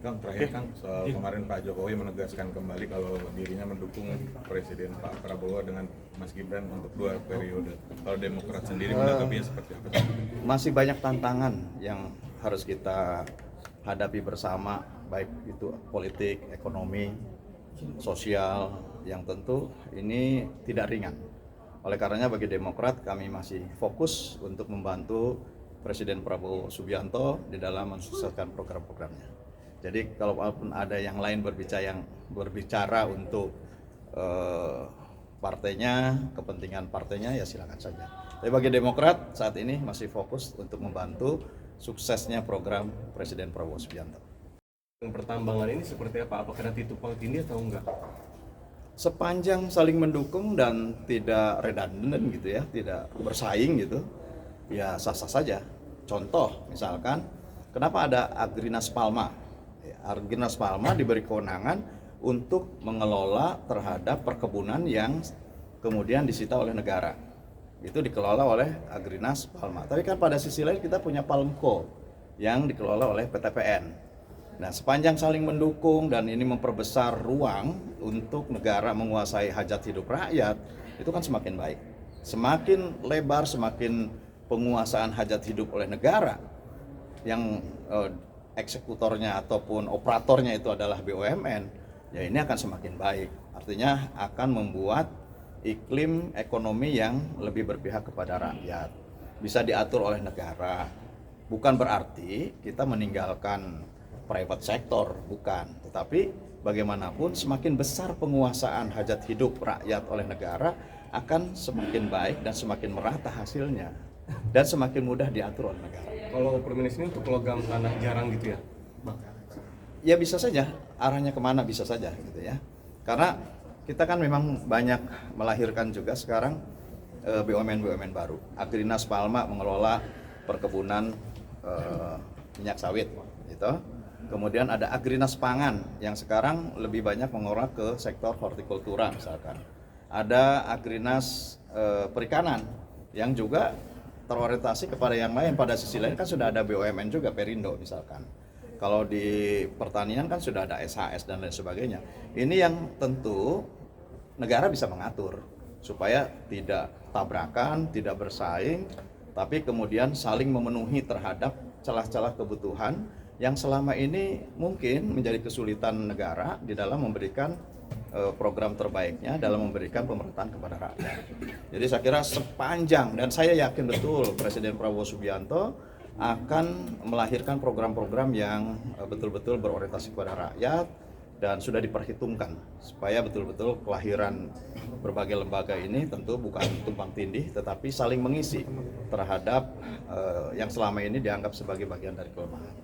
Kang, terakhir Kang, soal kemarin Pak Jokowi menegaskan kembali kalau dirinya mendukung Presiden Pak Prabowo dengan Mas Gibran untuk 2 periode. Kalau Demokrat sendiri menanggapinya seperti apa? Masih banyak tantangan yang harus kita hadapi bersama, baik itu politik, ekonomi, sosial, yang tentu ini tidak ringan. Oleh karenanya bagi Demokrat kami masih fokus untuk membantu Presiden Prabowo Subianto di dalam mensukseskan program-programnya. Jadi kalaupun ada yang lain berbicara untuk partainya, kepentingan partainya, ya silakan saja. Tapi bagi Demokrat saat ini masih fokus untuk membantu suksesnya program Presiden Prabowo Subianto. Pertambangan ini seperti apa? Apakah nanti tumpang tindih atau enggak? Sepanjang saling mendukung dan tidak redundant gitu ya, tidak bersaing gitu, ya sah-sah saja. Contoh misalkan, kenapa ada Agrinas Palma? Agrinas Palma diberi kewenangan untuk mengelola terhadap perkebunan yang kemudian disita oleh negara. Itu dikelola oleh Agrinas Palma. Tapi kan pada sisi lain kita punya Palmco yang dikelola oleh PTPN. Nah, sepanjang saling mendukung dan ini memperbesar ruang untuk negara menguasai hajat hidup rakyat, itu kan semakin baik. Semakin lebar, semakin penguasaan hajat hidup oleh negara yang eksekutornya ataupun operatornya itu adalah BUMN, ya ini akan semakin baik. Artinya akan membuat iklim ekonomi yang lebih berpihak kepada rakyat, bisa diatur oleh negara. Bukan berarti kita meninggalkan private sector, bukan. Tetapi bagaimanapun semakin besar penguasaan hajat hidup rakyat oleh negara akan semakin baik dan semakin merata hasilnya dan semakin mudah diatur oleh negara. Kalau Permenis ini untuk logam tanah jarang gitu ya? Ya bisa saja, arahnya kemana bisa saja gitu ya. Karena kita kan memang banyak melahirkan juga sekarang BUMN baru. Agrinas Palma mengelola perkebunan minyak sawit gitu. Kemudian ada Agrinas Pangan yang sekarang lebih banyak mengolah ke sektor hortikultura misalkan. Ada Agrinas Perikanan yang juga terorientasi kepada yang lain. Pada sisi lain kan sudah ada BUMN juga, Perindo misalkan. Kalau di pertanian kan sudah ada SHS dan lain sebagainya. Ini yang tentu negara bisa mengatur supaya tidak tabrakan, tidak bersaing, tapi kemudian saling memenuhi terhadap celah-celah kebutuhan yang selama ini mungkin menjadi kesulitan negara di dalam memberikan program terbaiknya dalam memberikan pemerintahan kepada rakyat. Jadi saya kira sepanjang, dan saya yakin betul Presiden Prabowo Subianto akan melahirkan program-program yang betul-betul berorientasi kepada rakyat dan sudah diperhitungkan supaya betul-betul kelahiran berbagai lembaga ini tentu bukan tumpang tindih tetapi saling mengisi terhadap yang selama ini dianggap sebagai bagian dari kelemahan.